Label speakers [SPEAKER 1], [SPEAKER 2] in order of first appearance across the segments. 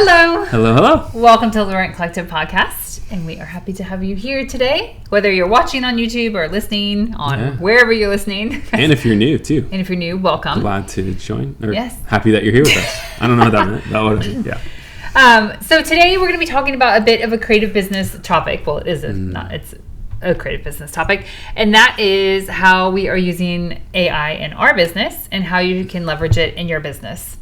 [SPEAKER 1] Hello.
[SPEAKER 2] Hello, hello.
[SPEAKER 1] Welcome to the Rent Collective podcast, and we are happy to have you here today, whether you're watching on YouTube or listening on wherever you're listening.
[SPEAKER 2] And if you're new, too.
[SPEAKER 1] And if you're new, welcome.
[SPEAKER 2] Glad to join.
[SPEAKER 1] Yes.
[SPEAKER 2] Happy that you're here with us. I don't know what that meant. That would have, yeah.
[SPEAKER 1] So today we're going to be talking about a bit of a creative business topic. Well, it's a creative business topic, and that is how we are using AI in our business and how you can leverage it in your business.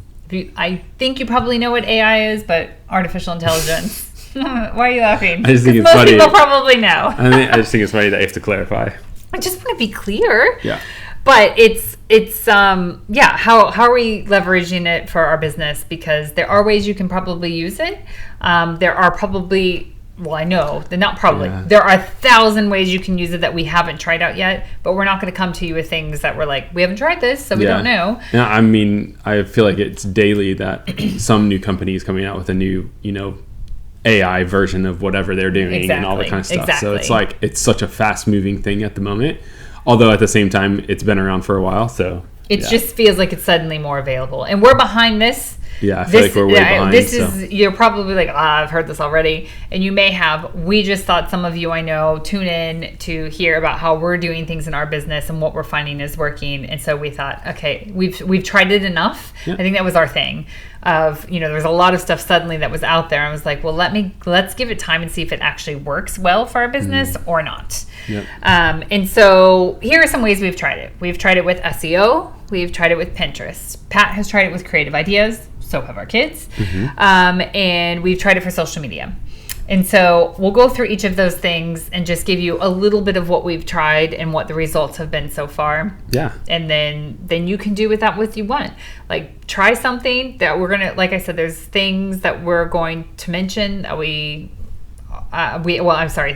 [SPEAKER 1] I think you probably know what AI is, but artificial intelligence. Why are you laughing?
[SPEAKER 2] I just think it's
[SPEAKER 1] most
[SPEAKER 2] funny.
[SPEAKER 1] People probably know.
[SPEAKER 2] I just think it's funny that you have to clarify.
[SPEAKER 1] I just want to be clear.
[SPEAKER 2] Yeah.
[SPEAKER 1] But how are we leveraging it for our business? Because there are ways you can probably use it. There are probably, well, I know, not probably. Yeah. There are 1,000 ways you can use it that we haven't tried out yet, but we're not going to come to you with things that we're like, we haven't tried this, so we don't know.
[SPEAKER 2] Yeah, I mean, I feel like it's daily that some new company is coming out with a new, AI version of whatever they're doing and all that kind of stuff.
[SPEAKER 1] Exactly.
[SPEAKER 2] So it's like, it's such a fast-moving thing at the moment. Although at the same time, it's been around for a while, so...
[SPEAKER 1] It just feels like it's suddenly more available. And we're behind this.
[SPEAKER 2] Yeah, I feel like we're way behind.
[SPEAKER 1] You're probably like, I've heard this already. And you may have. We just thought some of you I know tune in to hear about how we're doing things in our business and what we're finding is working. And so we thought, okay, we've tried it enough. Yeah. I think that was our thing. There was a lot of stuff suddenly that was out there. I was like, well, let's give it time and see if it actually works well for our business or not.
[SPEAKER 2] Yep.
[SPEAKER 1] And so here are some ways we've tried it. We've tried it with SEO. We've tried it with Pinterest. Pat has tried it with creative ideas. So have our kids. And we've tried it for social media. And so we'll go through each of those things and just give you a little bit of what we've tried and what the results have been so far.
[SPEAKER 2] Yeah.
[SPEAKER 1] And then you can do with that what you want. Like, try something that we're going to, like I said, there's things that we're going to mention that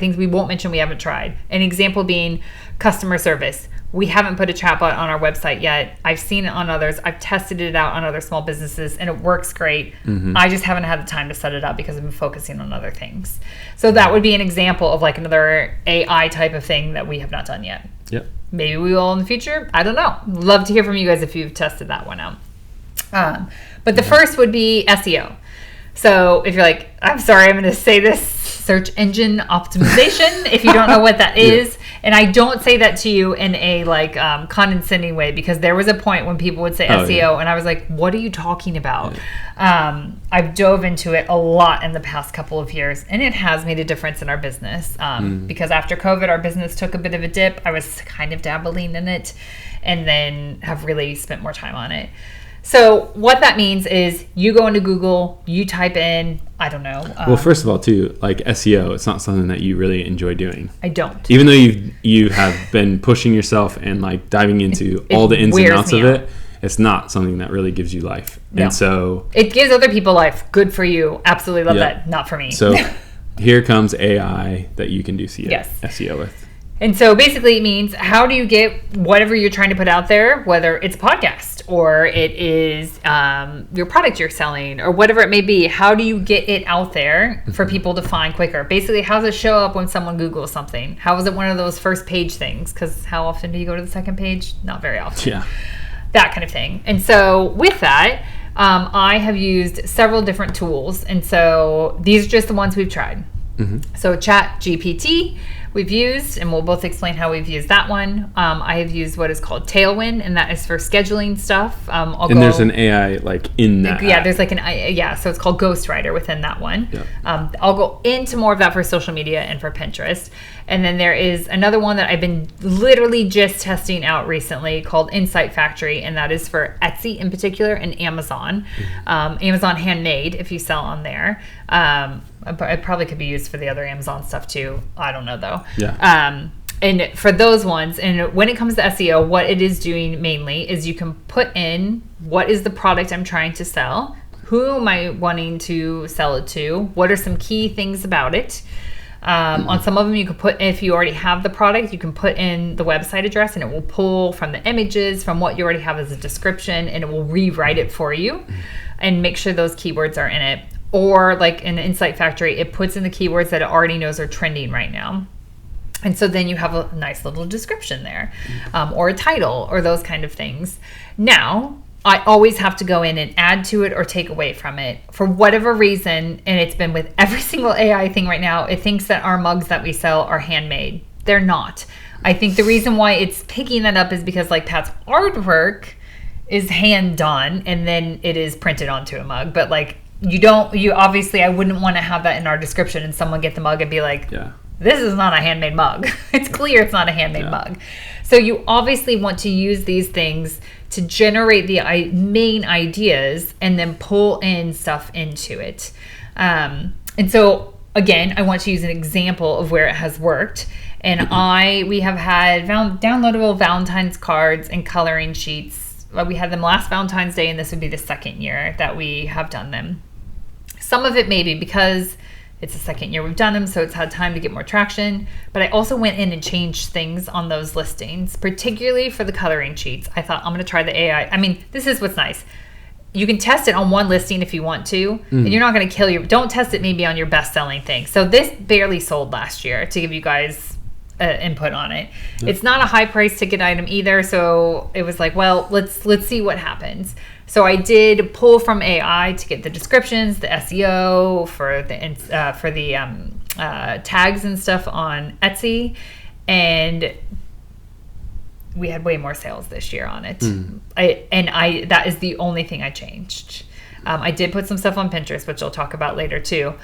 [SPEAKER 1] things we won't mention we haven't tried. An example being customer service. We haven't put a chatbot on our website yet. I've seen it on others. I've tested it out on other small businesses, and it works great. I just haven't had the time to set it up because I've been focusing on other things. So that would be an example of like another AI type of thing that we have not done yet.
[SPEAKER 2] Yep.
[SPEAKER 1] Maybe we will in the future. I don't know. Love to hear from you guys if you've tested that one out. But the first would be SEO. So if you're like, I'm sorry, I'm going to say this, search engine optimization, if you don't know what that is. And I don't say that to you in a condescending way, because there was a point when people would say SEO and I was like, what are you talking about? Yeah. I've dove into it a lot in the past couple of years, and it has made a difference in our business. Because after COVID, our business took a bit of a dip. I was kind of dabbling in it and then have really spent more time on it. So what that means is you go into Google, you type in, I don't know.
[SPEAKER 2] Well, first of all, too, like SEO, it's not something that you really enjoy doing.
[SPEAKER 1] I don't.
[SPEAKER 2] Even though you have been pushing yourself and like diving into all the ins and outs of it, it's not something that really gives you life. No. And so...
[SPEAKER 1] It gives other people life. Good for you. Absolutely love that. Not for me.
[SPEAKER 2] So here comes AI that you can do SEO with.
[SPEAKER 1] And so basically it means, how do you get whatever you're trying to put out there, whether it's a podcast or it is your product you're selling or whatever it may be, how do you get it out there for people to find quicker? Basically, how does it show up when someone Googles something? How is it one of those first page things? Because how often do you go to the second page? Not very often.
[SPEAKER 2] Yeah.
[SPEAKER 1] That kind of thing. And so with that, I have used several different tools. And so these are just the ones we've tried. So ChatGPT we've used, and we'll both explain how we've used that one. I have used what is called Tailwind, and that is for scheduling stuff.
[SPEAKER 2] There's an AI like in that.
[SPEAKER 1] Yeah, there's like so it's called Ghostwriter within that one. Yeah. I'll go into more of that for social media and for Pinterest. And then there is another one that I've been literally just testing out recently called Insight Factory, and that is for Etsy in particular and Amazon. Amazon Handmade, if you sell on there. It probably could be used for the other Amazon stuff too. I don't know though.
[SPEAKER 2] Yeah.
[SPEAKER 1] And for those ones, and when it comes to SEO, what it is doing mainly is you can put in what is the product I'm trying to sell, who am I wanting to sell it to, what are some key things about it. On some of them, you can put, if you already have the product, you can put in the website address and it will pull from the images, from what you already have as a description, and it will rewrite it for you and make sure those keywords are in it. Or like in the Insight Factory, it puts in the keywords that it already knows are trending right now. And so then you have a nice little description there, or a title, or those kind of things. Now, I always have to go in and add to it or take away from it for whatever reason. And it's been with every single AI thing right now. It thinks that our mugs that we sell are handmade. They're not. I think the reason why it's picking that up is because like Pat's artwork is hand done and then it is printed onto a mug. But like you obviously, I wouldn't want to have that in our description and someone get the mug and be like, this is not a handmade mug. It's clear it's not a handmade mug. So you obviously want to use these things to generate the main ideas and then pull in stuff into it. And so again, I want to use an example of where it has worked. And we have had downloadable Valentine's cards and coloring sheets. We had them last Valentine's Day, and this would be the second year that we have done them. Some of it maybe because it's the second year we've done them, so it's had time to get more traction. But I also went in and changed things on those listings, particularly for the coloring sheets. I thought, I'm going to try the AI. I mean, this is what's nice. You can test it on one listing if you want to, and you're not going to kill don't test it maybe on your best-selling thing. So this barely sold last year, to give you guys input on it. It's not a high price ticket item either, so it was like, well, let's see what happens. So I did pull from AI to get the descriptions, the SEO for the tags and stuff on Etsy, and we had way more sales this year on it. That is the only thing I changed. I did put some stuff on Pinterest, which I'll talk about later too,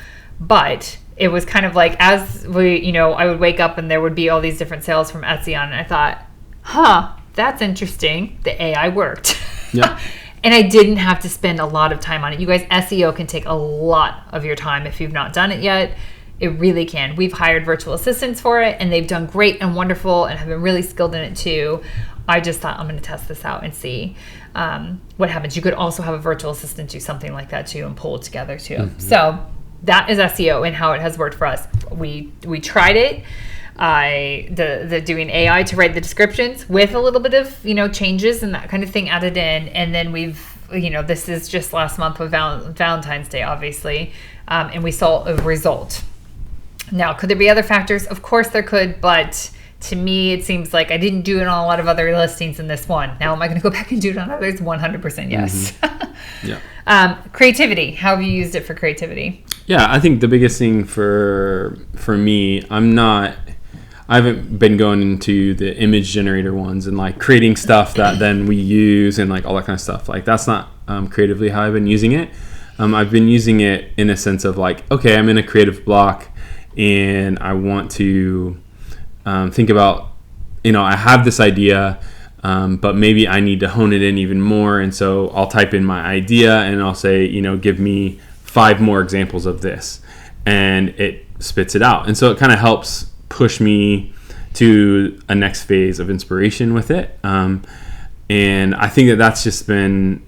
[SPEAKER 1] but it was kind of like as I would wake up and there would be all these different sales from Etsy on, and I thought, that's interesting. The AI worked.
[SPEAKER 2] Yeah.
[SPEAKER 1] And I didn't have to spend a lot of time on it. You guys, SEO can take a lot of your time if you've not done it yet. It really can. We've hired virtual assistants for it, and they've done great and wonderful and have been really skilled in it too. I just thought, I'm going to test this out and see what happens. You could also have a virtual assistant do something like that too and pull it together too. Mm-hmm. So that is SEO and how it has worked for us. We tried it. The doing AI to write the descriptions with a little bit of changes and that kind of thing added in, and then we've this is just last month with Valentine's Day obviously, and we saw a result. Now, could there be other factors? Of course there could, but to me it seems like I didn't do it on a lot of other listings in this one. Now am I going to go back and do it on others? 100% yes.
[SPEAKER 2] Mm-hmm. Yeah.
[SPEAKER 1] Creativity. How have you used it for creativity?
[SPEAKER 2] Yeah, I think the biggest thing for me, I haven't been going into the image generator ones and like creating stuff that then we use and like all that kind of stuff. Like that's not creatively how I've been using it. I've been using it in a sense of like, okay, I'm in a creative block and I want to think about, I have this idea, but maybe I need to hone it in even more. And so I'll type in my idea and I'll say, give me 5 more examples of this, and it spits it out. And so it kind of helps push me to a next phase of inspiration with it. And I think that that's just been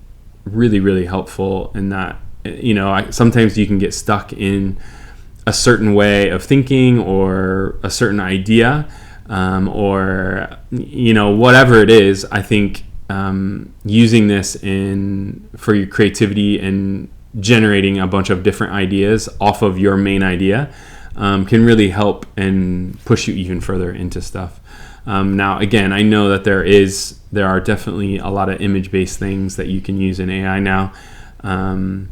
[SPEAKER 2] really, really helpful in that, sometimes you can get stuck in a certain way of thinking or a certain idea, or, whatever it is. I think using this for your creativity and generating a bunch of different ideas off of your main idea can really help and push you even further into stuff. Now, again, I know that there are definitely a lot of image-based things that you can use in AI now, and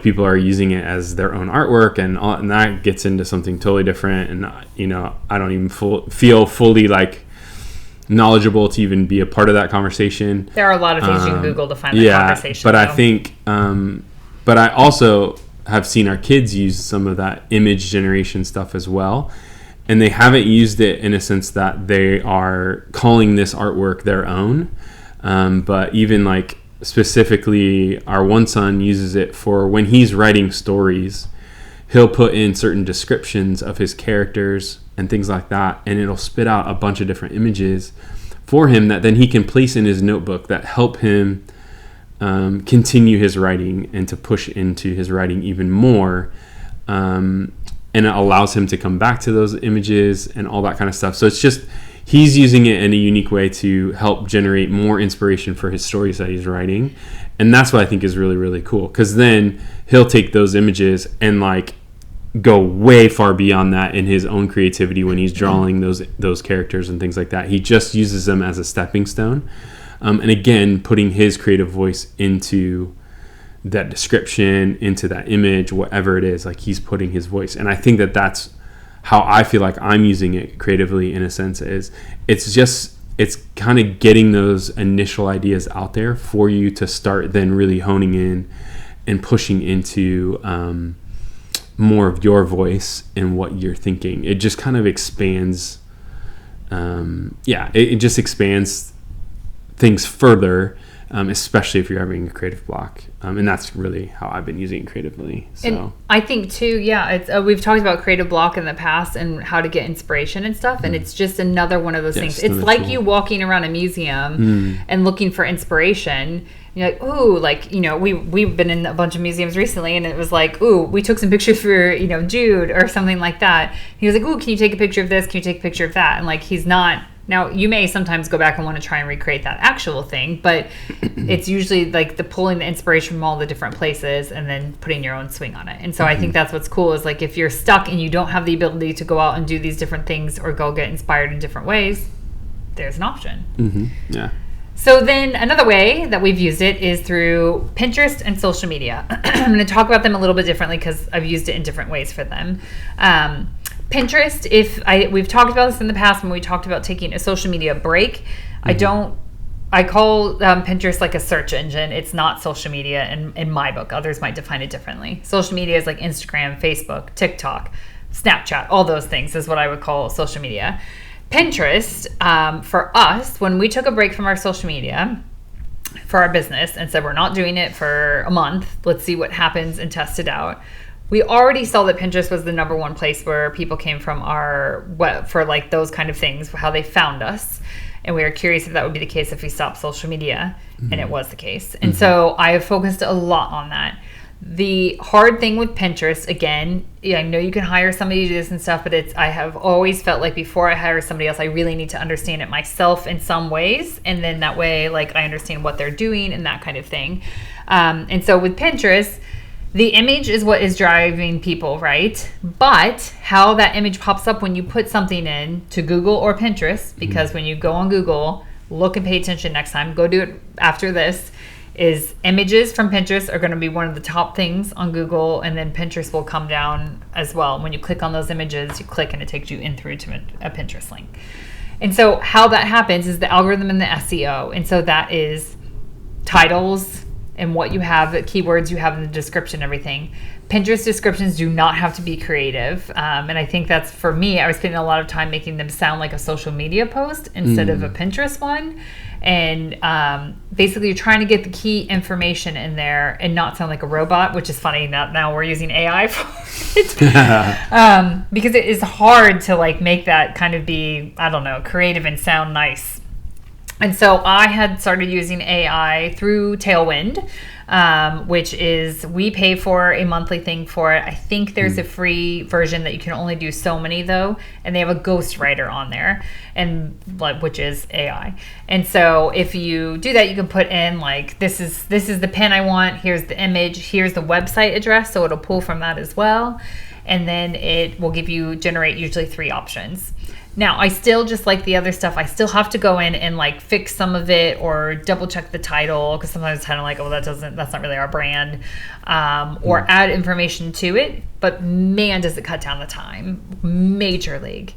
[SPEAKER 2] people are using it as their own artwork, and that gets into something totally different. And I don't even feel fully like knowledgeable to even be a part of that conversation.
[SPEAKER 1] There are a lot of things you can Google to find the conversation.
[SPEAKER 2] But I think, but I also have seen our kids use some of that image generation stuff as well, and they haven't used it in a sense that they are calling this artwork their own, but even like specifically our one son uses it for when he's writing stories. He'll put in certain descriptions of his characters and things like that, and it'll spit out a bunch of different images for him that then he can place in his notebook that help him continue his writing and to push into his writing even more, and it allows him to come back to those images and all that kind of stuff. So it's just he's using it in a unique way to help generate more inspiration for his stories that he's writing, and that's what I think is really, really cool, because then he'll take those images and like go way far beyond that in his own creativity when he's drawing those characters and things like that. He just uses them as a stepping stone. And again, putting his creative voice into that description, into that image, whatever it is, like he's putting his voice. And I think that that's how I feel like I'm using it creatively, in a sense, is it's kind of getting those initial ideas out there for you to start then really honing in and pushing into more of your voice and what you're thinking. It just kind of expands, it just expands things further, especially if you're having a creative block. And that's really how I've been using it creatively. So
[SPEAKER 1] and I think too, it's we've talked about creative block in the past and how to get inspiration and stuff, and it's just another one of those things. It's like tool. You walking around a museum and looking for inspiration. You're like, ooh, like, we've been in a bunch of museums recently, and it was like, ooh, we took some pictures for, Jude or something like that. He was like, ooh, can you take a picture of this? Can you take a picture of that? And like, he's not. Now, you may sometimes go back and want to try and recreate that actual thing, but it's usually like pulling the inspiration from all the different places and then putting your own swing on it. And so I think that's what's cool, is like if you're stuck and you don't have the ability to go out and do these different things or go get inspired in different ways, there's an option.
[SPEAKER 2] Mm-hmm. Yeah.
[SPEAKER 1] So then another way that we've used it is through Pinterest and social media. I'm going to talk about them a little bit differently because I've used it in different ways for them. Pinterest, we've talked about this in the past when we talked about taking a social media break. I call Pinterest like a search engine. It's not social media in my book. Others might define it differently. Social media is like Instagram, Facebook, TikTok, Snapchat, all those things is what I would call social media. Pinterest, for us, when we took a break from our social media for our business and said we're not doing it for a month, let's see what happens and test it out. We already saw that Pinterest was the number one place where people came from our web for like those kind of things, how they found us. And we were curious if that would be the case if we stopped social media, and it was the case. And so I have focused a lot on that. The hard thing with Pinterest, again, I know you can hire somebody to do this and stuff, but I have always felt like before I hire somebody else, I really need to understand it myself in some ways. And then that way, like, I understand what they're doing and that kind of thing. And so with Pinterest, the image is what is driving people, right? But how that image pops up when you put something in to Google or Pinterest, because when you go on Google, look and pay attention next time, go do it after this, is images from Pinterest are going to be one of the top things on Google, and then Pinterest will come down as well. When you click on those images, you click and it takes you in through to a Pinterest link. And so how that happens is the algorithm and the SEO. And so that is titles and what you have, the keywords you have in the description, everything. Pinterest descriptions do not have to be creative. And I think that's, for me, I was spending a lot of time making them sound like a social media post instead of a Pinterest one. And basically you're trying to get the key information in there and not sound like a robot, which is funny that now we're using AI for it. Because it is hard to like make that kind of be, I don't know, creative and sound nice. And so I had started using AI through Tailwind, which is, we pay for a monthly thing for it. I think there's a free version that you can only do so many though, and they have a ghostwriter on there, and which is AI. And so if you do that, you can put in like, this is the pen I want, here's the image, here's the website address, so it'll pull from that as well. And then it will generate usually 3 options. Now, I still, just like the other stuff, I still have to go in and like fix some of it or double check the title, because sometimes it's kind of like, oh, that's not really our brand, or add information to it. But man, does it cut down the time. Major league.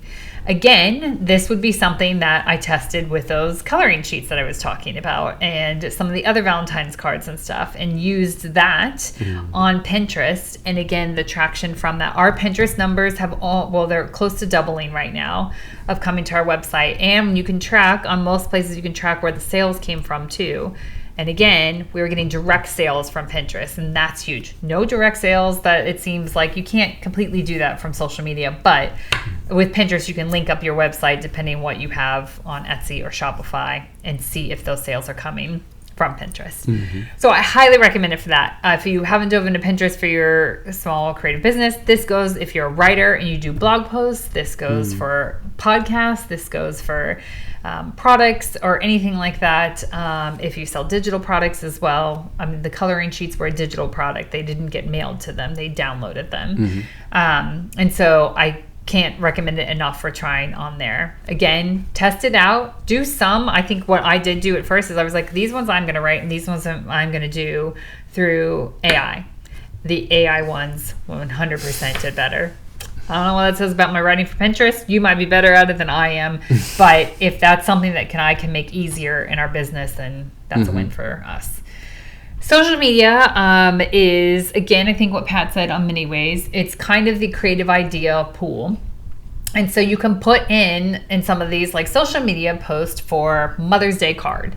[SPEAKER 1] Again, this would be something that I tested with those coloring sheets that I was talking about and some of the other Valentine's cards and stuff, and used that on Pinterest. And again, the traction from that, our Pinterest numbers have they're close to doubling right now of coming to our website. And you can track, on most places, you can track where the sales came from too. And again, we were getting direct sales from Pinterest, and that's huge. No direct sales, that it seems like you can't completely do that from social media, but with Pinterest, you can link up your website depending what you have on Etsy or Shopify and see if those sales are coming from Pinterest. So I highly recommend it for that. If you haven't dove into Pinterest for your small creative business, this goes if you're a writer and you do blog posts, this goes for podcasts, this goes for products or anything like that. If you sell digital products as well, I mean, the coloring sheets were a digital product. They didn't get mailed to them. They downloaded them. And so I can't recommend it enough for trying on there. Again, test it out. Do some. I think what I did do at first is I was like, these ones I'm going to write and these ones I'm going to do through AI. The AI ones 100% did better. I don't know what that says about my writing for Pinterest. You might be better at it than I am. But if that's something that I can make easier in our business, then that's a win for us. Social media is, again, I think what Pat said on many ways, it's kind of the creative idea pool. And so you can put in some of these like social media post for Mother's Day card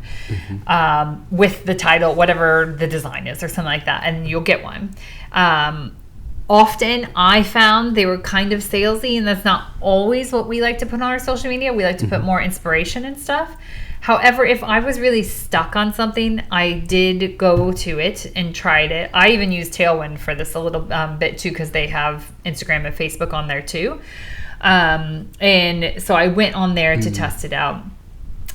[SPEAKER 1] with the title, whatever the design is or something like that, and you'll get one. Often I found they were kind of salesy, and that's not always what we like to put on our social media. We like to put more inspiration and stuff. However, if I was really stuck on something, I did go to it and tried it. I even used Tailwind for this a little bit too, because they have Instagram and Facebook on there too. And so I went on there to test it out.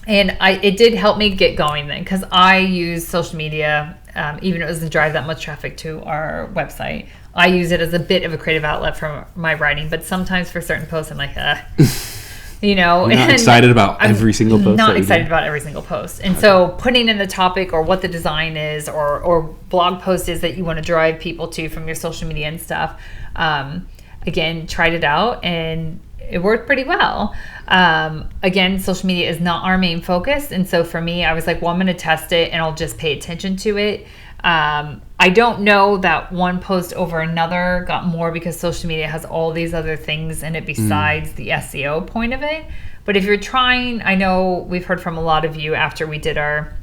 [SPEAKER 1] And it did help me get going then, because I use social media, even if it doesn't drive that much traffic to our website. I use it as a bit of a creative outlet for my writing, but sometimes for certain posts, I'm like, you know.
[SPEAKER 2] You're not excited about every single post.
[SPEAKER 1] Not excited about every single post. And so putting in the topic or what the design is or blog post is that you want to drive people to from your social media and stuff, again, tried it out and it worked pretty well. Again, social media is not our main focus. And so for me, I was like, well, I'm going to test it and I'll just pay attention to it. I don't know that one post over another got more because social media has all these other things in it besides the SEO point of it. But if you're trying, I know we've heard from a lot of you after we did our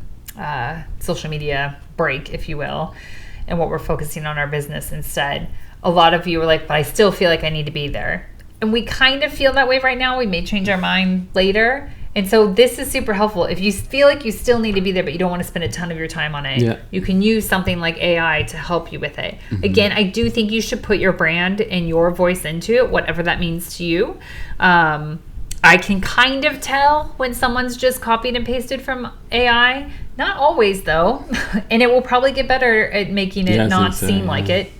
[SPEAKER 1] social media break, if you will, and what we're focusing on our business instead. A lot of you were like, but I still feel like I need to be there. And we kind of feel that way right now. We may change our mind later. And so this is super helpful. If you feel like you still need to be there, but you don't want to spend a ton of your time on it, you can use something like AI to help you with it. Again, I do think you should put your brand and your voice into it, whatever that means to you. I can kind of tell when someone's just copied and pasted from AI. Not always, though. And it will probably get better at making it not seem like it,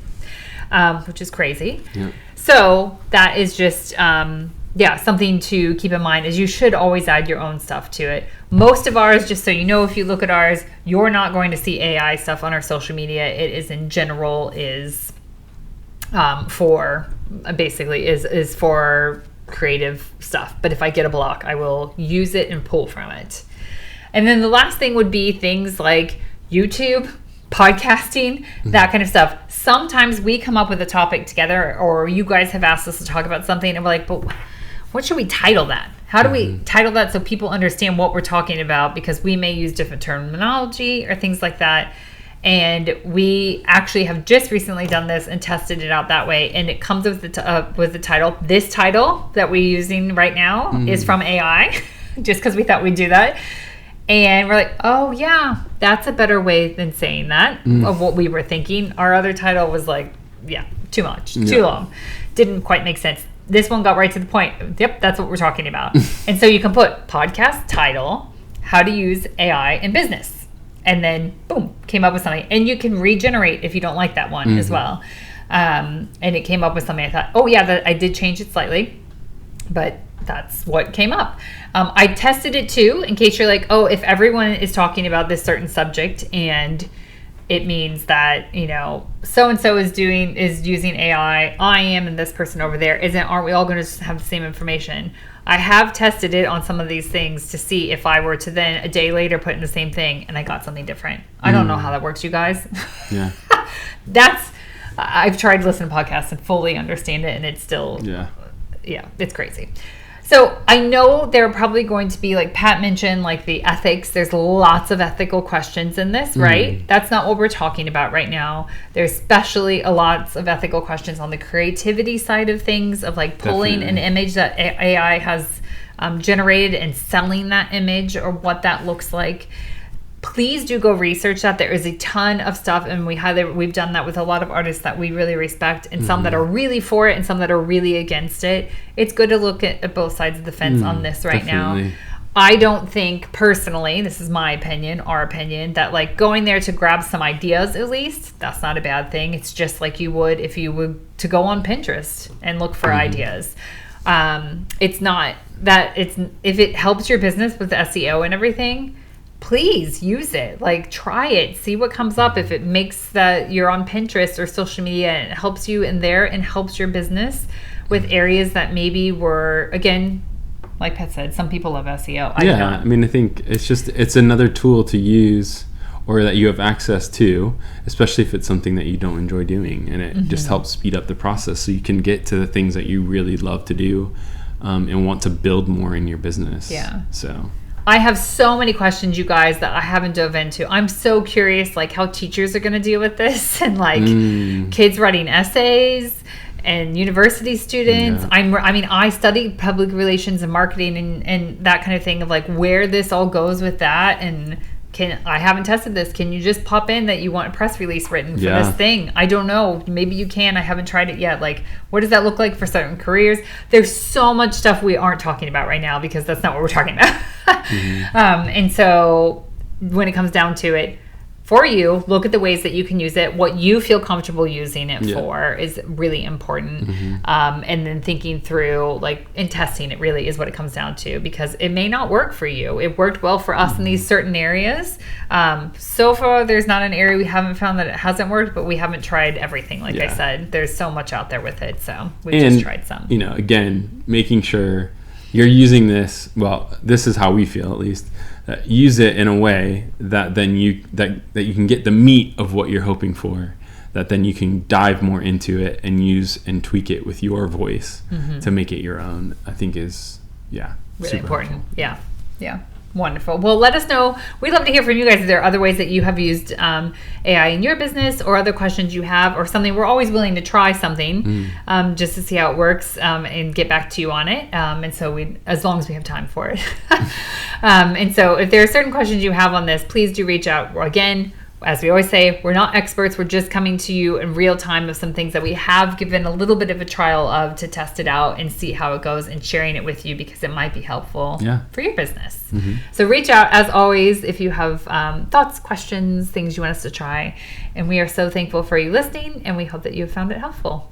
[SPEAKER 1] which is crazy. So that is just... something to keep in mind is you should always add your own stuff to it. Most of ours, just so you know, if you look at ours, you're not going to see AI stuff on our social media. It is in general is for creative stuff. But if I get a block, I will use it and pull from it. And then the last thing would be things like YouTube, podcasting, that kind of stuff. Sometimes we come up with a topic together, or you guys have asked us to talk about something, and we're like, but what should we title that? How do we title that so people understand what we're talking about? Because we may use different terminology or things like that. And we actually have just recently done this and tested it out that way. And it comes with the title. This title that we're using right now is from AI, just because we thought we'd do that. And we're like, oh, yeah, that's a better way than saying that of what we were thinking. Our other title was like, too much, too long. Didn't quite make sense. This one got right to the point. Yep, that's what we're talking about. And so you can put podcast title, how to use AI in business. And then, boom, came up with something. And you can regenerate if you don't like that one as well. And it came up with something I thought, oh, yeah, that I did change it slightly. But that's what came up. I tested it too, in case you're like, oh, if everyone is talking about this certain subject and it means that, you know, so-and-so is using AI, I am, and this person over there isn't, aren't we all going to have the same information? I have tested it on some of these things to see if I were to then a day later put in the same thing and I got something different. I don't know how that works, you guys.
[SPEAKER 2] Yeah.
[SPEAKER 1] I've tried to listen to podcasts and fully understand it, and it's still, it's crazy. So I know there are probably going to be, like Pat mentioned, like the ethics. There's lots of ethical questions in this, right? That's not what we're talking about right now. There's especially a lots of ethical questions on the creativity side of things, of like pulling an image that AI has generated and selling that image or what that looks like. Please do go research that. There is a ton of stuff, and we've done that with a lot of artists that we really respect, and some that are really for it and some that are really against it. It's good to look at both sides of the fence on this right now. I don't think personally, this is my opinion, our opinion, that like going there to grab some ideas, at least, that's not a bad thing. It's just like you would if you would to go on Pinterest and look for ideas. It's not that it's, if it helps your business with SEO and everything, please use it. Like, try it, see what comes up. If it makes that you're on Pinterest or social media and it helps you in there and helps your business with areas that maybe were, again, like Pat said, some people love SEO.
[SPEAKER 2] I mean, I think it's another tool to use, or that you have access to, especially if it's something that you don't enjoy doing, and it just helps speed up the process so you can get to the things that you really love to do, and want to build more in your business.
[SPEAKER 1] Yeah.
[SPEAKER 2] So
[SPEAKER 1] I have so many questions, you guys, that I haven't dove into. I'm so curious, like, how teachers are going to deal with this, and like kids writing essays and university students.
[SPEAKER 2] Yeah.
[SPEAKER 1] I studied public relations and marketing and that kind of thing, of like where this all goes with that. And I haven't tested this. Can you just pop in that you want a press release written for this thing? I don't know. Maybe you can. I haven't tried it yet. Like, what does that look like for certain careers? There's so much stuff we aren't talking about right now because that's not what we're talking about. And so when it comes down to it, for you, look at the ways that you can use it. What you feel comfortable using it for is really important. And then thinking through, like, and testing it really is what it comes down to, because it may not work for you. It worked well for us in these certain areas. So far, there's not an area we haven't found that it hasn't worked, but we haven't tried everything. Like I said, there's so much out there with it. So we just tried some.
[SPEAKER 2] You know, again, making sure you're using this, well, this is how we feel at least, use it in a way that then you you can get the meat of what you're hoping for, that then you can dive more into it and use and tweak it with your voice to make it your own. I think is
[SPEAKER 1] really important. Helpful. Yeah. Wonderful. Well, let us know. We'd love to hear from you guys if there are other ways that you have used AI in your business, or other questions you have, or something. We're always willing to try something just to see how it works, and get back to you on it. And so as long as we have time for it. And so if there are certain questions you have on this, please do reach out. Again, as we always say, we're not experts. We're just coming to you in real time of some things that we have given a little bit of a trial of to test it out and see how it goes, and sharing it with you because it might be helpful for your business. So reach out, as always, if you have thoughts, questions, things you want us to try. And we are so thankful for you listening, and we hope that you have found it helpful.